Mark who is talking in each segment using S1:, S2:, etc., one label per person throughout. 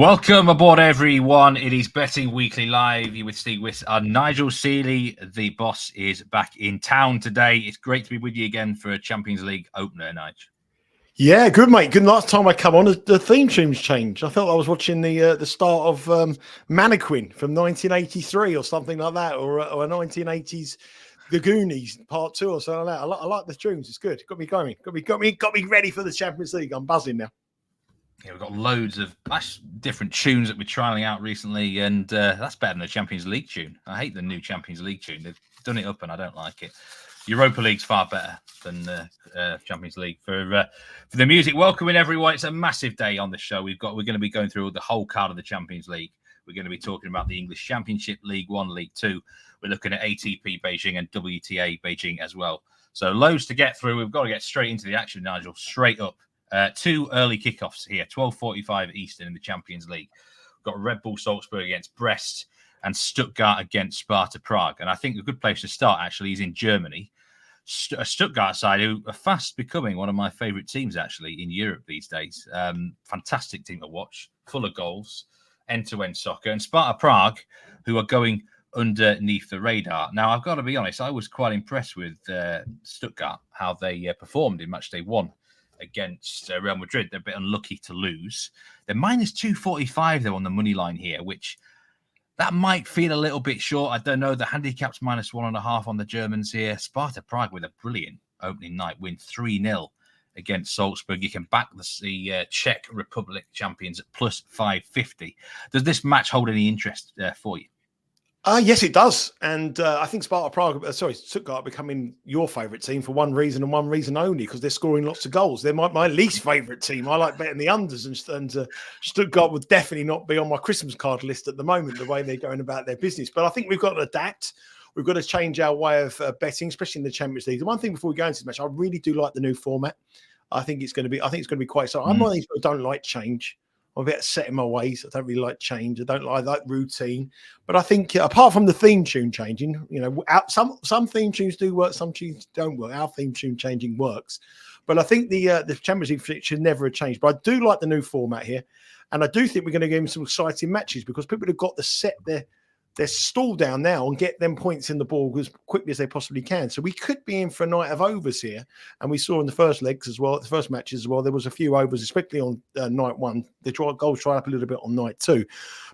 S1: Welcome aboard, everyone. It is Betting Weekly Live. You're with Steve Wyss and Nigel Seeley. The boss is back in town today. It's great to be with you again for a Champions League opener, Nigel.
S2: Yeah, good, mate. Good. Last time I come on, the theme tune's changed. I felt I was watching the start of Mannequin from 1983 or something like that, or a 1980s The Goonies Part 2 or something like that. I like the tunes. It's good. Got me going. Got me ready for the Champions League. I'm buzzing now.
S1: Yeah, we've got loads of different tunes that we're trialing out recently, and that's better than a Champions League tune. I hate the new Champions League tune. They've done it up, and I don't like it. Europa League's far better than Champions League for the music. Welcoming everyone. It's a massive day on the show. We're going to be going through the whole card of the Champions League. We're going to be talking about the English Championship, League One, League Two. We're looking at ATP Beijing and WTA Beijing as well. So loads to get through. We've got to get straight into the action, Nigel. Straight up. Two early kickoffs here, 12:45 Eastern in the Champions League. We've got Red Bull Salzburg against Brest and Stuttgart against Sparta Prague. And I think a good place to start, actually, is in Germany. A Stuttgart side who are fast becoming one of my favourite teams, actually, in Europe these days. Fantastic team to watch, full of goals, end-to-end soccer. And Sparta Prague, who are going underneath the radar. Now, I've got to be honest, I was quite impressed with Stuttgart, how they performed in match day one against Real Madrid. They're a bit unlucky to lose. They're minus 245 though on the money line here, which that might feel a little bit short. I don't know. The handicap's minus 1.5 on the Germans here. Sparta Prague with a brilliant opening night win 3-0 against Salzburg. You can back the Czech Republic champions at plus 550. Does this match hold any interest for you?
S2: Yes, it does. And I think Stuttgart are becoming your favourite team for one reason and one reason only, because they're scoring lots of goals. They're my least favourite team. I like betting the unders, and Stuttgart would definitely not be on my Christmas card list at the moment, the way they're going about their business. But I think we've got to adapt. We've got to change our way of betting, especially in the Champions League. The one thing before we go into the match, I really do like the new format. I think it's going to be quite exciting. I'm one of these people who don't like change. I'm a bit set in my ways. I don't really like change. I like routine. But I think apart from the theme tune changing, some theme tunes do work, some tunes don't work. Our theme tune changing works. But I think the Champions League should never have changed. But I do like the new format here. And I do think we're going to give them some exciting matches, because people have got to set their stall down now and get them points in the ball as quickly as they possibly can. So we could be in for a night of overs here. And we saw in the first legs as well, the first matches as well, there was a few overs, especially on night one. The goals tried up a little bit on night two.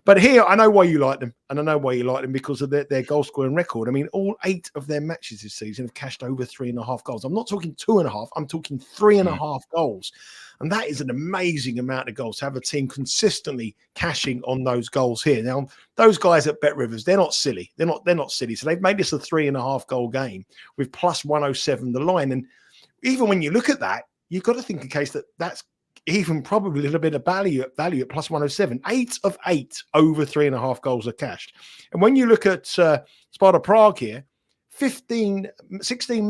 S2: But here, I know why you like them. And I know why you like them, because of their goal scoring record. I mean, all 8 of their matches this season have cashed over 3.5 goals. I'm not talking 2.5. I'm talking 3.5 goals. And that is an amazing amount of goals to have a team consistently cashing on those goals here. Now, those guys at Bet Rivers, they're not silly. They're not silly. So they've made this a 3.5 goal game with plus 107 the line. And even when you look at that, you've got to think in case that's even probably a little bit of value at plus 107. 8 of 8 over 3.5 goals are cashed. And when you look at Sparta Prague here, 16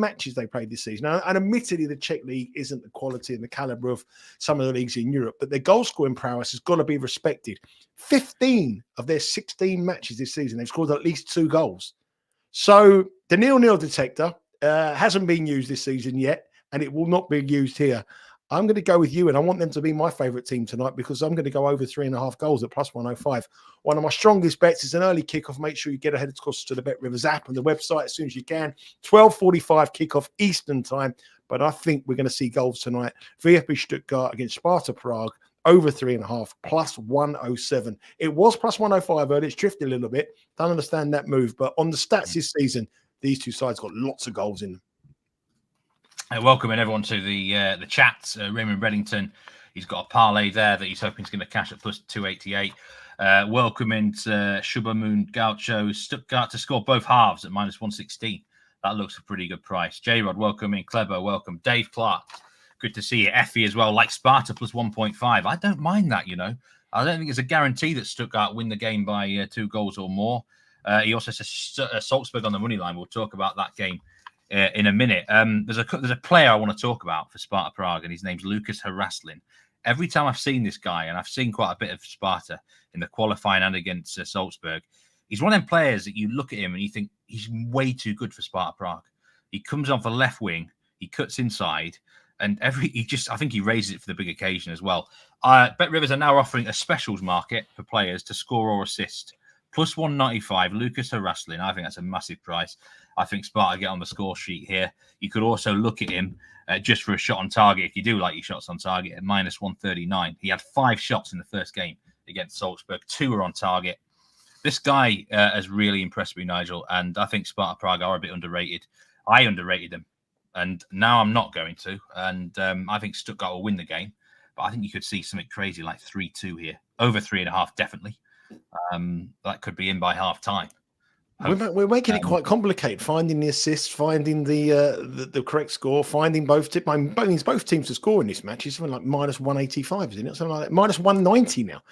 S2: matches they played this season. And admittedly, the Czech league isn't the quality and the caliber of some of the leagues in Europe, but their goal scoring prowess has got to be respected. 15 of their 16 matches this season, they've scored at least 2 goals. So the 0-0 detector hasn't been used this season yet, and it will not be used here. I'm going to go with you, and I want them to be my favourite team tonight, because I'm going to go over 3.5 goals at plus 105. One of my strongest bets is an early kickoff. Make sure you get ahead, of course, to the Bet Rivers app and the website as soon as you can. 12:45 kickoff Eastern time. But I think we're going to see goals tonight. VfB Stuttgart against Sparta Prague, over 3.5, plus 107. It was plus 105 earlier. It's drifted a little bit. Don't understand that move. But on the stats this season, these two sides got lots of goals in them.
S1: Welcoming everyone to the chat. Raymond Reddington, he's got a parlay there that he's hoping is going to cash at plus 288. Welcoming Shubamoon Gaucho, Stuttgart to score both halves at minus 116. That looks a pretty good price. J-Rod, welcoming. Clever, welcome. Dave Clark, good to see you. Effie as well, like Sparta plus 1.5. I don't mind that, I don't think it's a guarantee that Stuttgart win the game by 2 goals or more. He also says Salzburg on the money line. We'll talk about that game in a minute. There's a player I want to talk about for Sparta Prague, and his name's Lucas Haraslin. Every time I've seen this guy, and I've seen quite a bit of Sparta in the qualifying and against Salzburg, he's one of them players that you look at him and you think he's way too good for Sparta Prague. He comes on for left wing, he cuts inside, And I think he raises it for the big occasion as well. Bet Rivers are now offering a specials market for players to score or assist. Plus 195, Lucas Haraslin. I think that's a massive price. I think Sparta get on the score sheet here. You could also look at him just for a shot on target, if you do like your shots on target, at minus 139. He had 5 shots in the first game against Salzburg. 2 were on target. This guy has really impressed me, Nigel, and I think Sparta Prague are a bit underrated. I underrated them, and now I'm not going to. And I think Stuttgart will win the game, but I think you could see something crazy like 3-2 here. Over 3.5, definitely. That could be in by half time.
S2: We're making it quite complicated, finding the assists, finding the correct score, finding both teams to score in this match is something like minus 185, isn't it? Something like that. Minus 190 now.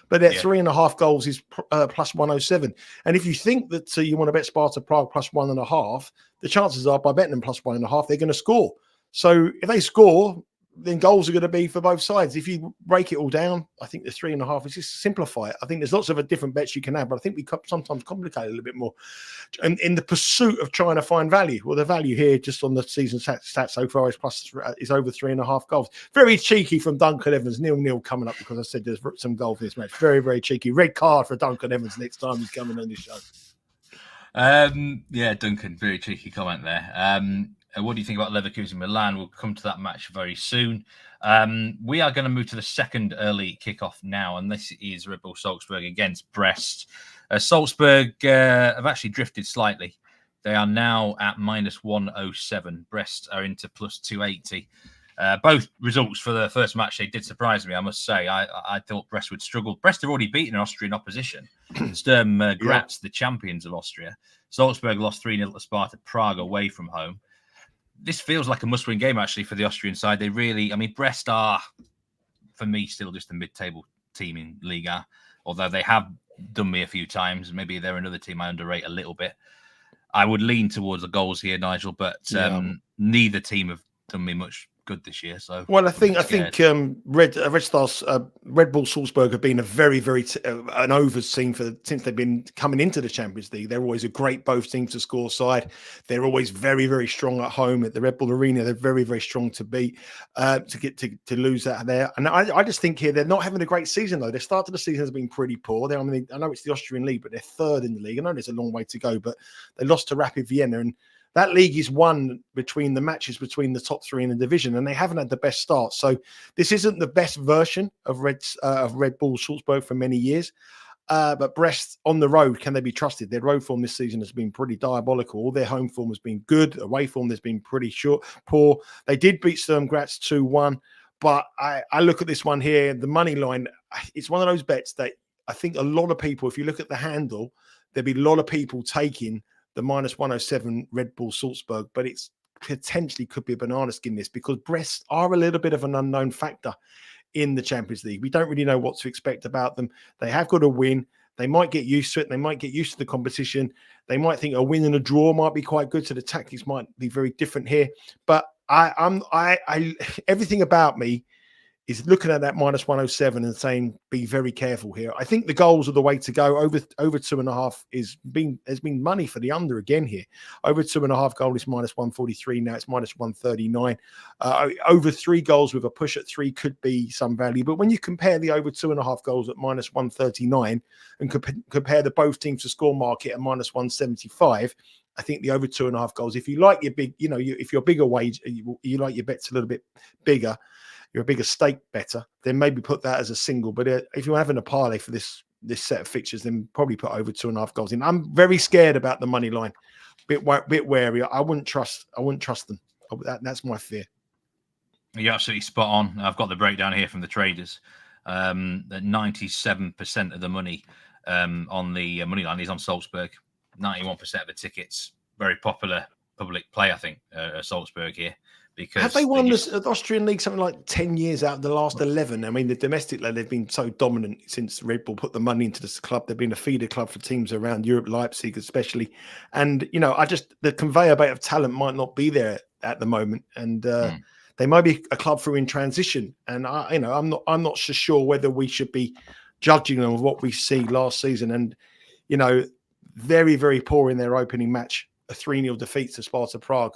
S2: But at 3.5 goals is plus 107. And if you think that you want to bet Sparta Prague plus 1.5, the chances are by betting them plus 1.5, they're going to score. So if they score, then goals are going to be for both sides. If you break it all down, I think the 3.5 is just simplify it. I think there's lots of different bets you can have, but I think we sometimes complicate it a little bit more. And in the pursuit of trying to find value, well, the value here just on the season stats so far is over 3.5 goals. Very cheeky from Duncan Evans. 0-0 coming up because I said there's some goals in this match. Very, very cheeky. Red card for Duncan Evans next time he's coming on this show.
S1: Yeah, Duncan, very cheeky comment there. What do you think about Leverkusen Milan? We'll come to that match very soon. We are going to move to the second early kickoff now, and this is Red Bull Salzburg against Brest. Salzburg have actually drifted slightly. They are now at minus 107. Brest are into plus 280. Both results for the first match, they did surprise me, I must say. I thought Brest would struggle. Brest have already beaten an Austrian opposition. Sturm Graz, the champions of Austria. Salzburg lost 3-0 to Sparta Prague away from home. This feels like a must-win game, actually, for the Austrian side. They really, Brest are, for me, still just a mid-table team in Liga, although they have done me a few times. Maybe they're another team I underrate a little bit. I would lean towards the goals here, Nigel, but neither team have done me much good this year. So,
S2: well, I think Red Bull Salzburg have been a very, very an overs team since they've been coming into the Champions League. They're always a great both teams to score side. They're always very, very strong at home at the Red Bull Arena. They're very, very strong to beat to lose that there. And I just think here they're not having a great season though. Their start of the season has been pretty poor. I know it's the Austrian league, but they're third in the league. I know there's a long way to go, but they lost to Rapid Vienna and that league is won between the matches between the top 3 in the division, and they haven't had the best start. So this isn't the best version of Red Bull Salzburg for many years. But Brest on the road, can they be trusted? Their road form this season has been pretty diabolical. All their home form has been good. Away form has been pretty poor. They did beat Sturm Graz 2-1. But I look at this one here, the money line, it's one of those bets that I think a lot of people, if you look at the handle, there'll be a lot of people taking the minus 107 Red Bull Salzburg, but it's potentially could be a banana skin this because Brest are a little bit of an unknown factor in the Champions League. We don't really know what to expect about them. They have got a win. They might get used to it. They might get used to the competition. They might think a win and a draw might be quite good. So the tactics might be very different here. But everything about me is looking at that minus 107 and saying, be very careful here. I think the goals are the way to go. Over 2.5 has been money for the under again here. Over 2.5 goal is minus 143. Now it's minus 139. Over 3 goals with a push at 3 could be some value. But when you compare the over 2.5 goals at minus 139 and compare the both teams to score market at minus 175, I think the over 2.5 goals, if you like your big, if you're bigger wage, you like your bets a little bit bigger, you're a bigger stake better, then maybe put that as a single. But if you're having a parlay for this set of fixtures, then probably put over 2.5 goals in. I'm very scared about the money line. Bit wary. I wouldn't trust them. That's my fear.
S1: You're absolutely spot on. I've got the breakdown here from the traders. That 97% of the money on the money line is on Salzburg. 91% of the tickets. Very popular public play, I think, Salzburg here. Because
S2: have they won the Austrian league something like 10 years out of the last 11? I mean, the domestic league, they've been so dominant since Red Bull put the money into this club. They've been a feeder club for teams around Europe, Leipzig especially. And, the conveyor belt of talent might not be there at the moment. And they might be a club through in transition. And, I'm not so sure whether we should be judging them of what we see last season. And, very, very poor in their opening match, a 3-0 defeat to Sparta Prague.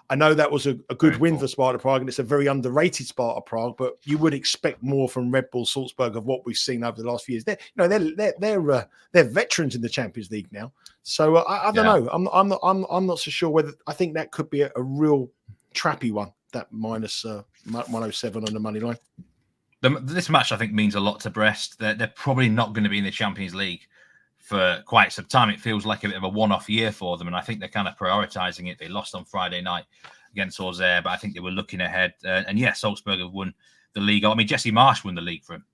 S2: I know that was a good
S1: Very
S2: win
S1: cool.
S2: for Sparta Prague, and it's a very underrated Sparta Prague. But you would expect more from Red Bull Salzburg of what we've seen over the last few years. They're veterans in the Champions League now. So I don't know. I'm not so sure whether I think that could be a real trappy one. That minus 107 on the money line.
S1: This match, I think, means a lot to Brest. They're probably not going to be in the Champions League for quite some time. It feels like a bit of a one-off year for them, and I think they're kind of prioritising it. They lost on Friday night against Auxerre, but I think they were looking ahead. And yes, Salzburg have won the league. I mean, Jesse Marsch won the league for him.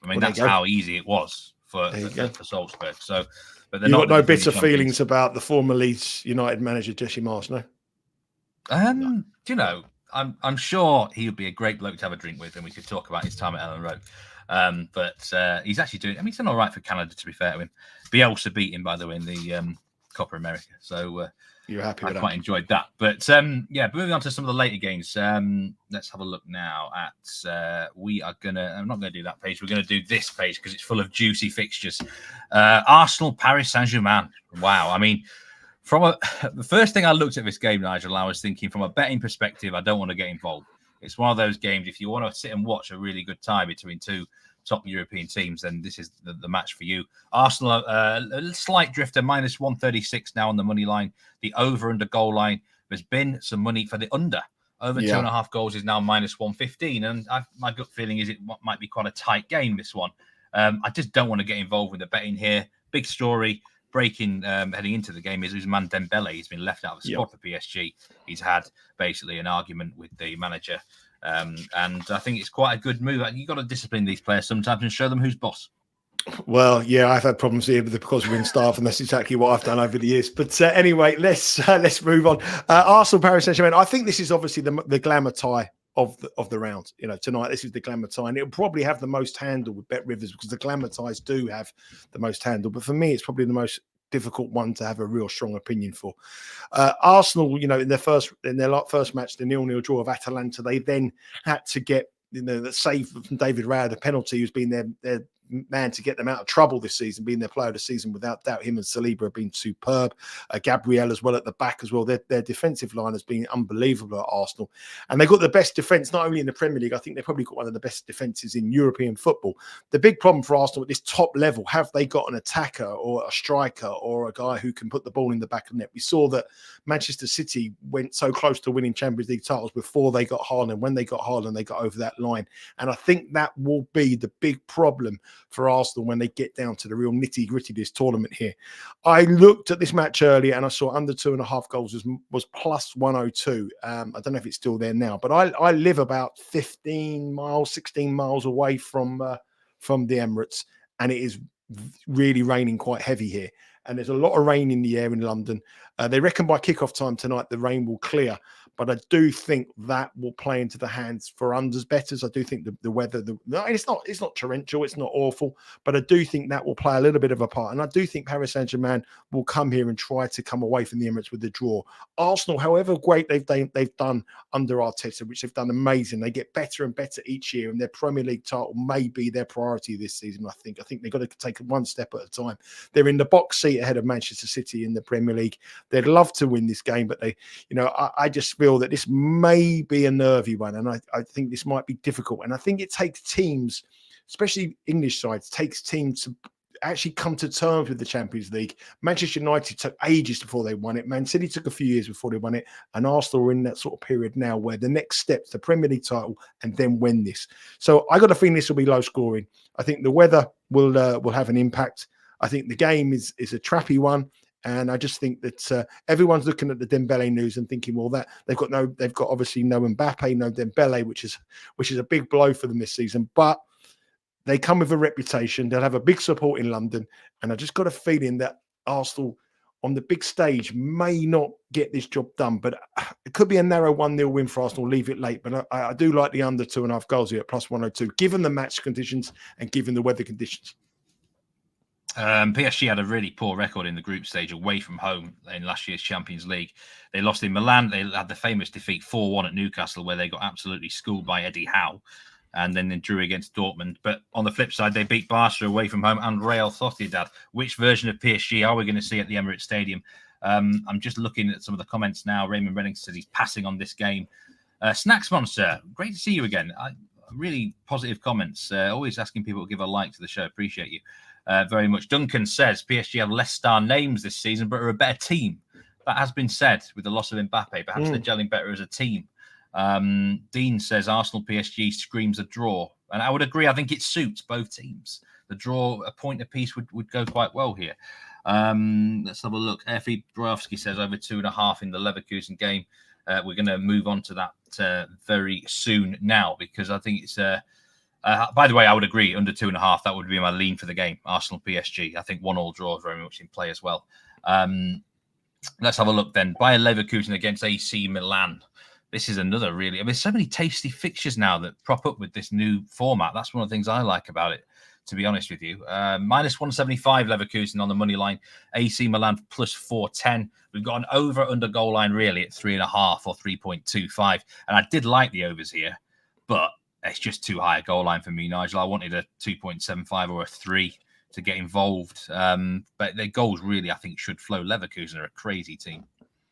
S1: I mean, that's how easy it was for Salzburg. So, but they're
S2: You've got
S1: not
S2: no bitter feelings about the former Leeds United manager Jesse Marsch, no?
S1: Do you know? I'm sure he would be a great bloke to have a drink with, and we could talk about his time at Ellen Road. But he's actually doing. I mean, he's done all right for Canada, to be fair to him. Bielsa beat him, by the way, in the Copa America. So
S2: you're happy with that?
S1: I quite enjoyed that. But yeah, moving on to some of the later games. Let's have a look now at. We are gonna. I'm not going to do that page. We're going to do this page because it's full of juicy fixtures. Arsenal, Paris Saint-Germain. Wow. I mean. The first thing I looked at this game, Nigel, I was thinking from a betting perspective, I don't want to get involved. It's one of those games, if you want to sit and watch a really good tie between two top European teams, then this is the match for you. Arsenal, a slight drifter, minus 136 now on the money line. The over-under goal line, there's been some money for the under. Over 2.5 goals is now minus 115. And my gut feeling is it might be quite a tight game, this one. I just don't want to get involved with the betting here. Big story. Breaking heading into the game is Ousmane Dembele. He's been left out of the squad for PSG. He's had basically an argument with the manager, and I think it's quite a good move. You've got to discipline these players sometimes and show them who's boss.
S2: Well, yeah, I've had problems here because we're in staff, and that's exactly what I've done over the years. But anyway, let's move on. Arsenal, Paris Saint-Germain. I think this is obviously the glamour tie of the round. You know, tonight this is the glamour tie, and it'll probably have the most handle with Bet Rivers because the glamour ties do have the most handle. But for me, it's probably the most difficult one to have a real strong opinion for. Arsenal, you know, in their first match, the 0-0 draw of Atalanta, they then had to get the save from David Raya, the penalty, who's been their man to get them out of trouble this season, being their player of the season without doubt. Him and Saliba have been superb. Gabriel as well at the back as well. Their defensive line has been unbelievable at Arsenal, and they've got the best defence not only in the Premier League. I think they've probably got one of the best defences in European football. The big problem for Arsenal at this top level, have they got an attacker or a striker or a guy who can put the ball in the back of the net? We saw that Manchester City went so close to winning Champions League titles before they got Haaland. When they got Haaland, they got over that line, and I think that will be the big problem for Arsenal when they get down to the real nitty-gritty of this tournament here. I looked at this match earlier and I saw under 2.5 goals was plus 102. I don't know if it's still there now, but I live about 16 miles away from the Emirates, and it is really raining quite heavy here. And there's a lot of rain in the air in London. They reckon by kickoff time tonight, the rain will clear. But I do think that will play into the hands for unders bettors. I do think the weather, it's not torrential, it's not awful, but I do think that will play a little bit of a part. And I do think Paris Saint-Germain will come here and try to come away from the Emirates with the draw. Arsenal, however great they've done under Arteta, which they've done amazing, they get better and better each year, and their Premier League title may be their priority this season. I think they've got to take it one step at a time. They're in the box seat ahead of Manchester City in the Premier League. They'd love to win this game, but I just feel that this may be a nervy one, and I think this might be difficult. And I think it takes teams, especially English sides, takes teams to actually come to terms with the Champions League. Manchester United took ages before they won it. Man City took a few years before they won it, and Arsenal are in that sort of period now where the next step's the Premier League title and then win this. So I got a feeling this will be low scoring. I think the weather will have an impact. I think the game is a trappy one. And I just think that everyone's looking at the Dembele news and thinking, well, that they've got obviously no Mbappe, no Dembele, which is a big blow for them this season. But they come with a reputation. They'll have a big support in London, and I just got a feeling that Arsenal on the big stage may not get this job done. But it could be a narrow 1-0 win for Arsenal. Leave it late, but I do like the under 2.5 goals here at plus 102, given the match conditions and given the weather conditions.
S1: PSG had a really poor record in the group stage away from home in last year's Champions League. They lost in Milan. They had the famous defeat 4-1 at Newcastle, where they got absolutely schooled by Eddie Howe, and then they drew against Dortmund. But on the flip side, they beat Barca away from home and Real Sociedad. Which version of PSG are we going to see at the Emirates Stadium? I'm just looking at some of the comments now. Raymond Renning says he's passing on this game. Snacks Monster, great to see you again. Really positive comments. Always asking people to give a like to the show. Appreciate you very much. Duncan says PSG have less star names this season, but are a better team. That has been said with the loss of Mbappe. Perhaps they're gelling better as a team. Dean says Arsenal PSG screams a draw. And I would agree. I think it suits both teams. The draw, a point apiece would go quite well here. Let's have a look. Effie Brofsky says over 2.5 in the Leverkusen game. We're going to move on to that very soon now, because I think it's... by the way, I would agree. Under 2.5, that would be my lean for the game. Arsenal PSG. I think 1-1 draw is very much in play as well. Let's have a look then. Bayer Leverkusen against AC Milan. This is another really... I mean, so many tasty fixtures now that prop up with this new format. That's one of the things I like about it, to be honest with you. Minus 175 Leverkusen on the money line. AC Milan plus 410. We've got an over-under goal line really at 3.5 or 3.25. And I did like the overs here, but it's just too high a goal line for me, Nigel. I wanted a 2.75 or a 3 to get involved. But their goals really, I think, should flow. Leverkusen are a crazy team.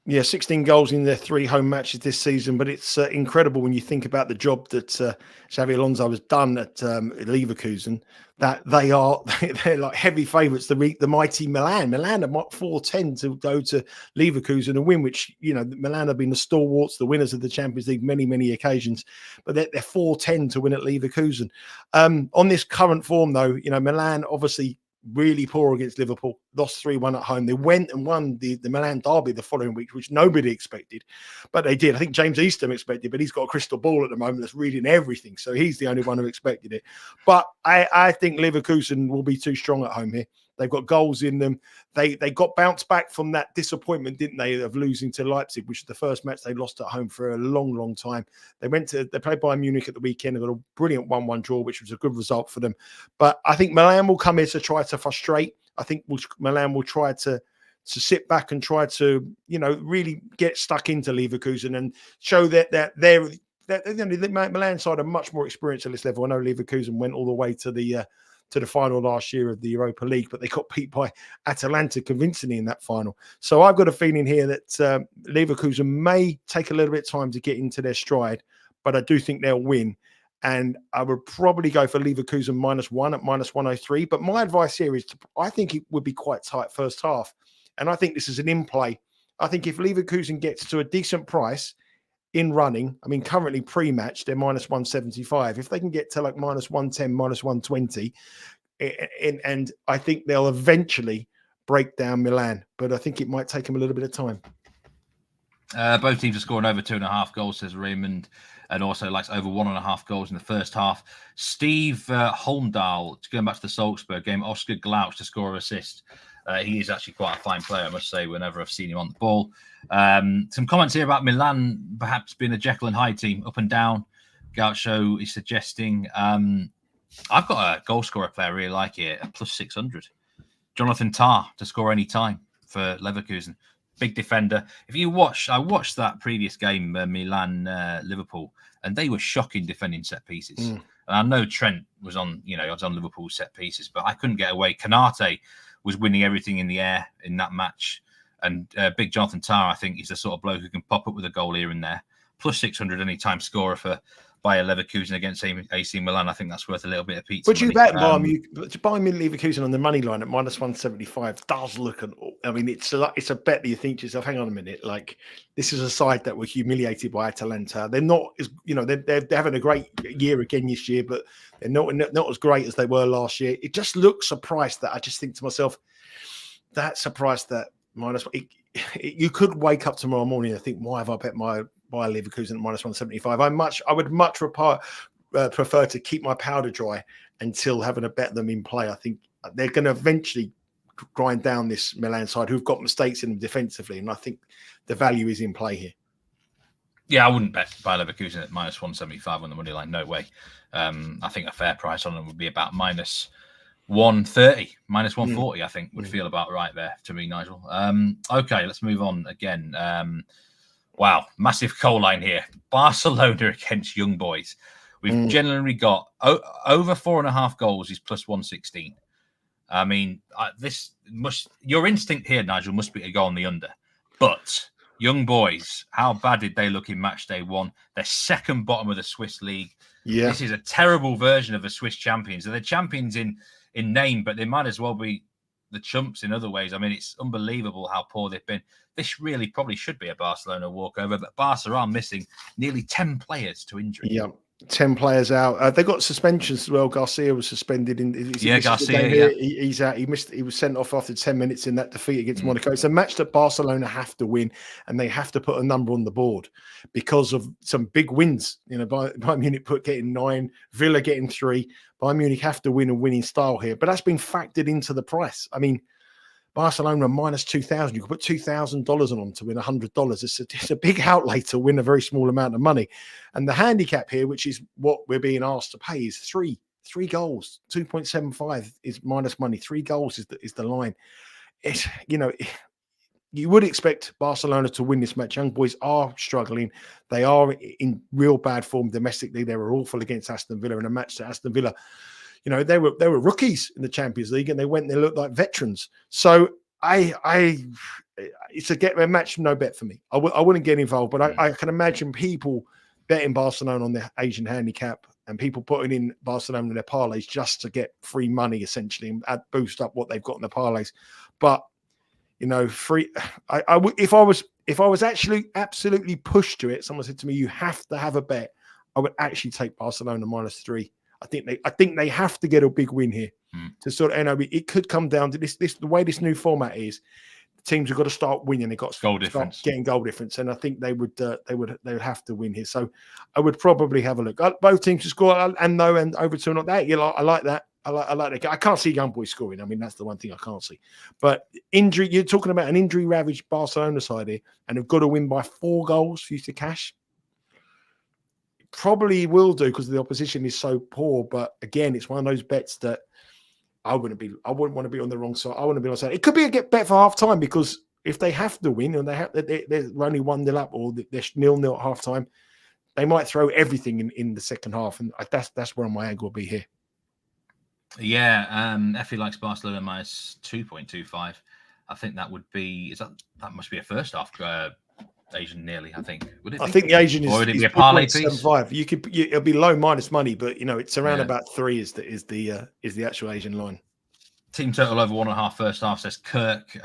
S2: Yeah, 16 goals in their 3 home matches this season, but it's incredible when you think about the job that Xabi Alonso has done at Leverkusen, that they're like heavy favourites to meet the mighty Milan. Milan are 4-10 to go to Leverkusen and win, which, you know, Milan have been the stalwarts, the winners of the Champions League many occasions, but they're 4-10 to win at Leverkusen. On this current form, though, you know, Milan obviously really poor against Liverpool, lost 3-1 at home. They went and won the Milan derby the following week, which nobody expected, but they did. I think James Eastham expected, but he's got a crystal ball at the moment that's reading everything, so he's the only one who expected it. But I think Leverkusen will be too strong at home here. They've got goals in them. They got bounced back from that disappointment, didn't they, of losing to Leipzig, which is the first match they lost at home for a long time. They played Bayern Munich at the weekend and got a brilliant 1-1 draw, which was a good result for them. But I think Milan will come here to try to frustrate. I think Milan will try to sit back and try to, you know, really get stuck into Leverkusen and show that the Milan side are much more experienced at this level. I know Leverkusen went all the way to the final last year of the Europa League, but they got beat by Atalanta convincingly in that final. So I've got a feeling here that Leverkusen may take a little bit of time to get into their stride, but I do think they'll win. And I would probably go for Leverkusen -1 at -103. But my advice here is, I think it would be quite tight first half. And I think this is an in-play. I think if Leverkusen gets to a decent price in running, I mean, currently pre-match, they're -175. If they can get to like -110, -120, and I think they'll eventually break down Milan. But I think it might take them a little bit of time.
S1: Both teams are scoring over 2.5 goals, says Raymond, and also likes over 1.5 goals in the first half. Steve Holmdahl, going back to the Salzburg game, Oscar Glauch to score an assist. He is actually quite a fine player, I must say, whenever I've seen him on the ball. Some comments here about Milan perhaps being a Jekyll and Hyde team, up and down. Gaucho is suggesting. I've got a goal scorer player I really like here, a +600. Jonathan Tah to score any time for Leverkusen. Big defender. I watched that previous game, Milan-Liverpool, and they were shocking defending set pieces. And I know Trent was on Liverpool's set pieces, but I couldn't get away. Canate was winning everything in the air in that match. And big Jonathan Tah, I think, is the sort of bloke who can pop up with a goal here and there. +600 anytime scorer for Bayer Leverkusen against AC Milan. I think that's worth a little bit of pizza.
S2: Would you bet Bayern Leverkusen on the money line at -175 does look it's a bet that you think to yourself, hang on a minute, like this is a side that were humiliated by Atalanta. They're not as, you know, they're having a great year again this year, but they're not as great as they were last year. It just looks a price that I just think to myself, that's a price that you could wake up tomorrow morning and think, why have I bet my Bayer Leverkusen at -175? I would much prefer to keep my powder dry until having a bet them in play. I think they're going to eventually grind down this Milan side who've got mistakes in them defensively, and I think the value is in play here.
S1: Yeah, I wouldn't bet Bayer Leverkusen at -175 on the money line. No way. I think a fair price on them would be about -130, -140, I think would feel about right there to me, Nigel. Okay, let's move on again. Wow, massive goal line here. Barcelona against Young Boys. We've generally got over 4.5 goals is +116. I mean, your instinct here, Nigel, must be to go on the under. But young boys, how bad did they look in match day 1? They're second bottom of the Swiss league.
S2: Yeah.
S1: This is a terrible version of the Swiss champions. They're champions in name, but they might as well be the chumps in other ways. I mean, it's unbelievable how poor they've been. This really probably should be a Barcelona walkover, but Barca are missing nearly 10 players to injury.
S2: Yeah, 10 players out. They got suspensions as well. Garcia was suspended.
S1: Garcia.
S2: He's out. He was sent off after 10 minutes in that defeat against Monaco. It's a match that Barcelona have to win, and they have to put a number on the board because of some big wins. Bayern Munich getting 9, Villa getting 3. Bayern Munich have to win a winning style here, but that's been factored into the price. I mean, Barcelona minus 2,000. You could put $2,000 on them to win $100. It's a big outlay to win a very small amount of money. And the handicap here, which is what we're being asked to pay, is three goals. 2.75 is minus money. 3 goals is the line. It's, you would expect Barcelona to win this match. Young boys are struggling. They are in real bad form domestically. They were awful against Aston Villa in a match that Aston Villa, they were rookies in the Champions League, and they looked like veterans. So it's a match no bet for me. I wouldn't get involved, but I can imagine people betting Barcelona on the Asian handicap and people putting in Barcelona in their parlays just to get free money essentially and boost up what they've got in the parlays. But free. If I was actually absolutely pushed to it, someone said to me, "You have to have a bet," I would actually take Barcelona minus 3. I think they have to get a big win here to sort of. It could come down to this. The way this new format is, teams have got to start winning. They've got to start getting goal difference, and I think they would have to win here. So I would probably have a look. Both teams to score and over 2 not that. I like that. I like that. I can't see young boys scoring. I mean, that's the one thing I can't see. But injury, you're talking about an injury-ravaged Barcelona side here, and have got to win by 4 goals for you to cash. Probably will do because the opposition is so poor. But again, it's one of those bets that I wouldn't want to be on the wrong side. I wouldn't be on the side. It could be a bet for half time because if they have to win and they're only 1-0 up or they're 0-0 at half time, they might throw everything in the second half, and that's where my angle will be here.
S1: Yeah, Effie likes Barcelona minus 2.25. I think that would be that must be a first half Asian nearly. I think would it be?
S2: I think the Asian is,
S1: or would it be a parlay piece?
S2: 5. It'll be low minus money, but it's around about 3 is the actual Asian line.
S1: Team total over 1.5 first half, says Kirk.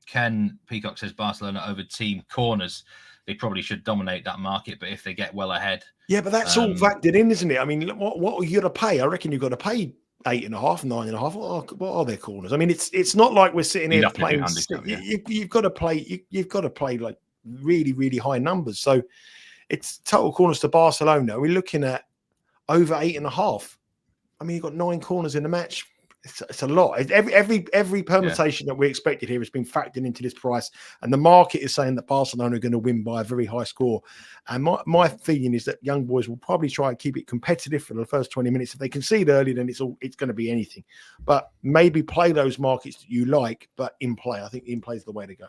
S1: Ken Peacock says Barcelona over team corners. They probably should dominate that market, but if they get well ahead,
S2: but that's all factored in, isn't it? I mean, what are you going to pay? I reckon you've got to pay 8.5, 9.5. What are their corners? I mean, it's not like we're sitting here playing. You've got to play. You've got to play like really, really high numbers. So it's total corners to Barcelona. We're looking at over 8.5. I mean, you've got 9 corners in the match. It's a lot. Every permutation that we expected here has been factored into this price, and the market is saying that Barcelona are going to win by a very high score. And my feeling is that young boys will probably try and keep it competitive for the first 20 minutes. If they concede early, then it's going to be anything. But maybe play those markets that you like, but in play. I think in play is the way to go.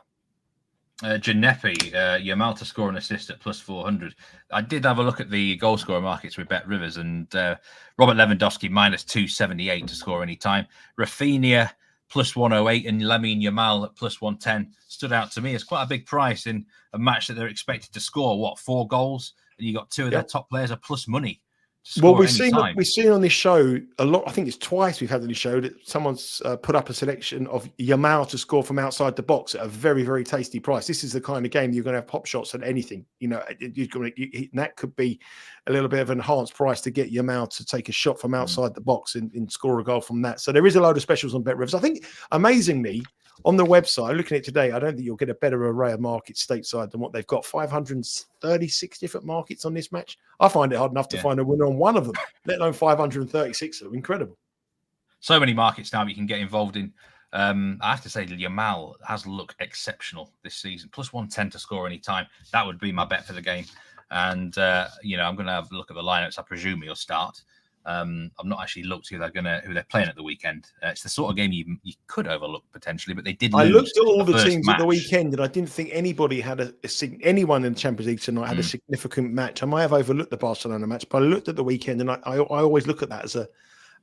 S1: Ginepi, Yamal to score an assist at plus 400. I did have a look at the goal scorer markets with Bet Rivers, and Robert Lewandowski minus 278 to score any time. Rafinha plus 108 and Lamine Yamal at plus 110 stood out to me as quite a big price in a match that they're expected to score 4 goals, and you got 2 of their top players are plus money.
S2: Well, we've seen on this show a lot. I think it's twice we've had on this show that someone's put up a selection of Yamal to score from outside the box at a very, very tasty price. This is the kind of game you're going to have pop shots at anything. That could be a little bit of an enhanced price to get Yamal to take a shot from outside the box and score a goal from that. So there is a load of specials on Bet Rivers. I think amazingly, on the website, looking at it today, I don't think you'll get a better array of markets stateside than what they've got. 536 different markets on this match. I find it hard enough to find a winner on one of them, let alone 536 of them. Incredible.
S1: So many markets now you can get involved in. I have to say, Yamal has looked exceptional this season. Plus 110 to score any time. That would be my bet for the game. And, I'm going to have a look at the lineups. I presume he'll start. I've not actually looked who they're playing at the weekend. It's the sort of game you could overlook potentially, but they did lose.
S2: I looked at all the teams at the weekend, and I didn't think anybody had anyone in the Champions League tonight had a significant match. I might have overlooked the Barcelona match, but I looked at the weekend, and I always look at that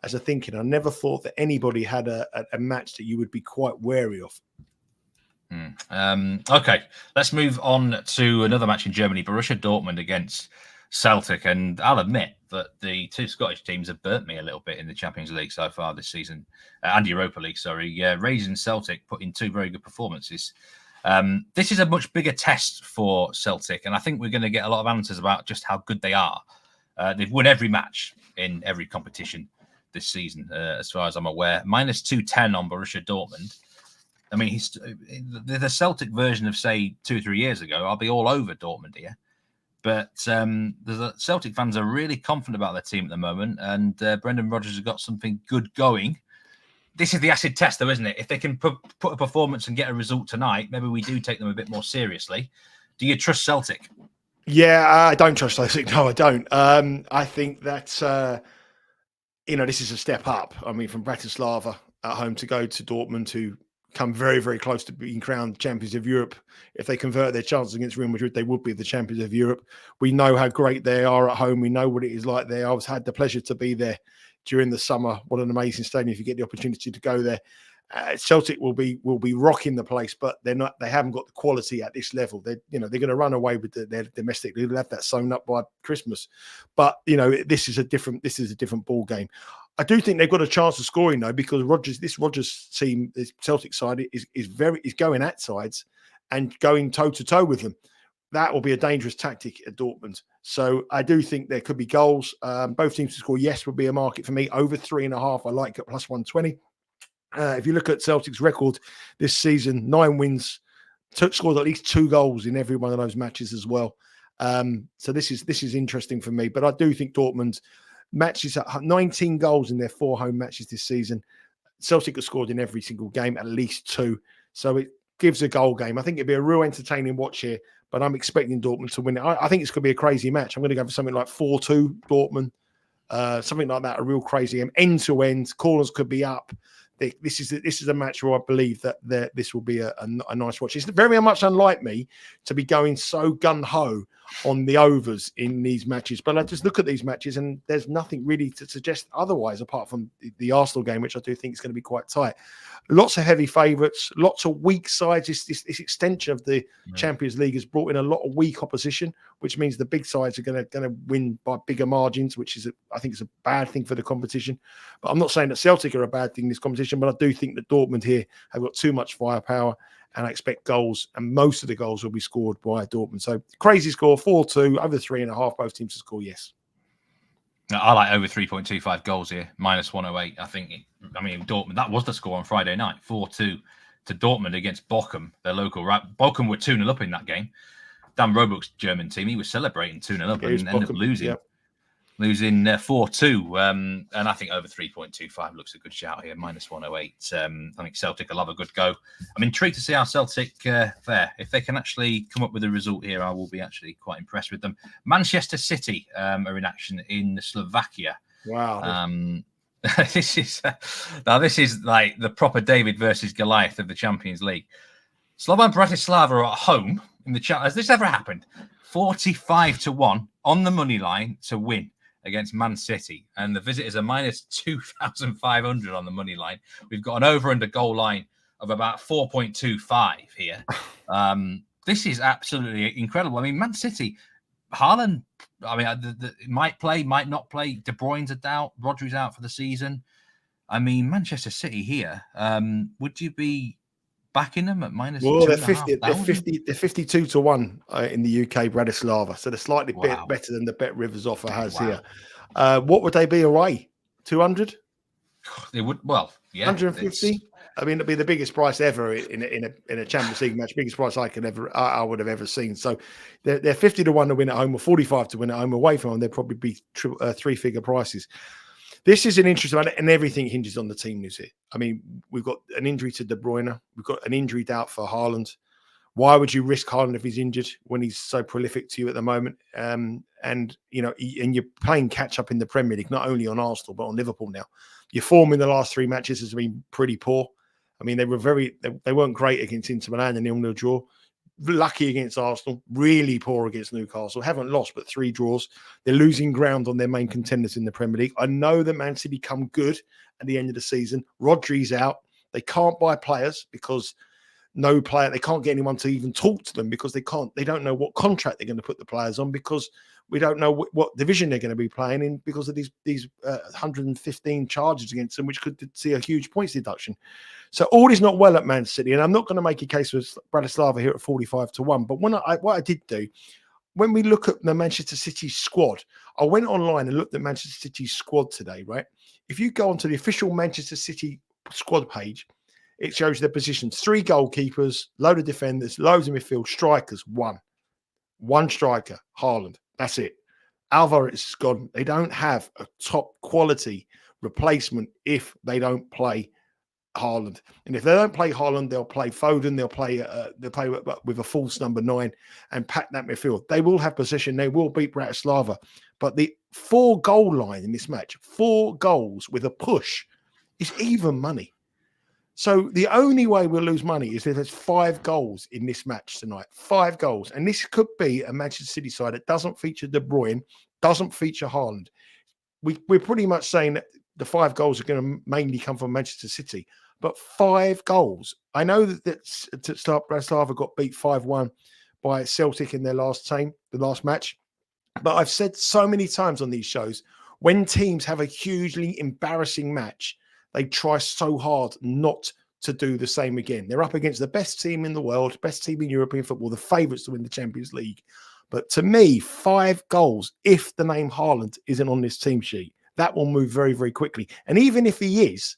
S2: as a thinking. I never thought that anybody had a match that you would be quite wary of.
S1: Okay, let's move on to another match in Germany. Borussia Dortmund against Celtic, and I'll admit that the two Scottish teams have burnt me a little bit in the Champions League so far this season, and Europa League, sorry. Raisin Celtic put in two very good performances. This is a much bigger test for Celtic, and I think we're going to get a lot of answers about just how good they are. They've won every match in every competition this season, as far as I'm aware. Minus 210 on Borussia Dortmund. I mean, he's the Celtic version of, say, 2 or 3 years ago. I'll be all over Dortmund here. But the Celtic fans are really confident about their team at the moment, and Brendan Rodgers has got something good going. This is the acid test, though, isn't it? If they can put a performance and get a result tonight, maybe we do take them a bit more seriously. Do you trust Celtic?
S2: Yeah, I don't trust Celtic. No, I don't. I think that, this is a step up. I mean, from Bratislava at home to go to Dortmund, to come very, very close to being crowned champions of Europe. If they convert their chances against Real Madrid, they would be the champions of Europe. We know how great they are at home. We know what it is like there. I had the pleasure to be there during the summer. What an amazing stadium if you get the opportunity to go there. Celtic will be rocking the place, but they haven't got the quality at this level. They're going to run away with their domestic. They'll have that sewn up by Christmas. But this is a different ball game. I do think they've got a chance of scoring though, because this Rodgers team, this Celtic side, is going at sides and going toe to toe with them. That will be a dangerous tactic at Dortmund. So I do think there could be goals. Both teams to score, yes, would be a market for me. Over 3.5, I like at plus 120. If you look at Celtic's record this season, 9 wins, scored at least 2 goals in every one of those matches as well. So this is interesting for me. But I do think Dortmund matches at 19 goals in their 4 home matches this season. Celtic have scored in every single game, at least 2. So it gives a goal game. I think it'd be a real entertaining watch here, but I'm expecting Dortmund to win it. I think it's going to be a crazy match. I'm going to go for something like 4-2 Dortmund, something like that, a real crazy game. End to end, corners could be up. This is a match where I believe that this will be a nice watch. It's very much unlike me to be going so gun-ho on the overs in these matches. But I just look at these matches and there's nothing really to suggest otherwise apart from the Arsenal game, which I do think is going to be quite tight. Lots of heavy favourites, lots of weak sides. This extension of the Champions League has brought in a lot of weak opposition, which means the big sides are going to win by bigger margins, which is, I think, is a bad thing for the competition. But I'm not saying that Celtic are a bad thing in this competition, but I do think that Dortmund here have got too much firepower, and I expect goals, and most of the goals will be scored by Dortmund. So crazy score, 4-2, over 3.5, both teams to score, yes.
S1: I like over 3.25 goals here, minus 108. Dortmund, that was the score on Friday night, 4-2 to Dortmund against Bochum, their local. Bochum were 2-0 up in that game. Dan Roebuck's German team, he was celebrating 2-0 up and ended up losing. Yep. Losing 4-2, and I think over 3.25 looks a good shout here, minus 108. I think Celtic will have a good go. I'm intrigued to see how Celtic fare. If they can actually come up with a result here, I will be actually quite impressed with them. Manchester City are in action in Slovakia.
S2: Wow.
S1: This is like the proper David versus Goliath of the Champions League. Slovan Bratislava are at home in the chat. Has this ever happened? 45-1 on the money line to win against Man City, and the visitors are minus 2,500 on the money line. We've got an over under goal line of about 4.25 here. This is absolutely incredible. I mean, Man City, Haaland, might play, might not play. De Bruyne's a doubt. Rodri's out for the season. I mean, Manchester City here. Would you be backing them at minus? Well,
S2: they're 52-1 in the UK, Bratislava. So they're slightly better than the Bet Rivers offer has here. What would they be away? 200?
S1: They would. Well, yeah,
S2: 150. I mean, it'd be the biggest price ever in a Champions League match. Biggest price I would have ever seen. So they're 50-1 to win at home, or 45 to win at home. Away from home, they'd probably be 3-figure prices. This is an interesting one, and everything hinges on the team news here. I mean, we've got an injury to De Bruyne. We've got an injury doubt for Haaland. Why would you risk Haaland if he's injured when he's so prolific to you at the moment? And you're playing catch up in the Premier League, not only on Arsenal but on Liverpool now. Your form in the last 3 matches has been pretty poor. I mean, they weren't great against Inter Milan, and 0-0 draw. lucky against Arsenal, really poor against Newcastle, haven't lost but 3 draws. They're losing ground on their main contenders in the Premier League. I know that Man City become good at the end of the season. Rodri's out. They can't buy players because no player, they can't get anyone to even talk to them because they don't know what contract they're going to put the players on because we don't know what division they're going to be playing in because of these 115 charges against them, which could see a huge points deduction. So all is not well at Man City, and I'm not going to make a case for Bratislava here at 45-1. But what I did do, when we look at the Manchester City squad, I went online and looked at Manchester City's squad today, right? If you go onto the official Manchester City squad page, it shows their positions: 3 goalkeepers, load of defenders, loads of midfield, strikers, one striker, Haaland. That's it. Alvarez is gone. They don't have a top quality replacement if they don't play Haaland. And if they don't play Haaland, they'll play Foden. They'll play with a false number 9 and pack that midfield. They will have possession. They will beat Bratislava. But the 4-goal line in this match, 4 goals with a push, is even money. So the only way we'll lose money is if there's 5 goals in this match tonight. 5 goals. And this could be a Manchester City side that doesn't feature De Bruyne, doesn't feature Haaland. We're pretty much saying that the 5 goals are going to mainly come from Manchester City. But 5 goals. I know that Bratislava got beat 5-1 by Celtic in their last match. But I've said so many times on these shows, when teams have a hugely embarrassing match, they try so hard not to do the same again. They're up against the best team in the world, best team in European football, the favourites to win the Champions League. But to me, 5 goals, if the name Haaland isn't on this team sheet, that will move very, very quickly. And even if he is,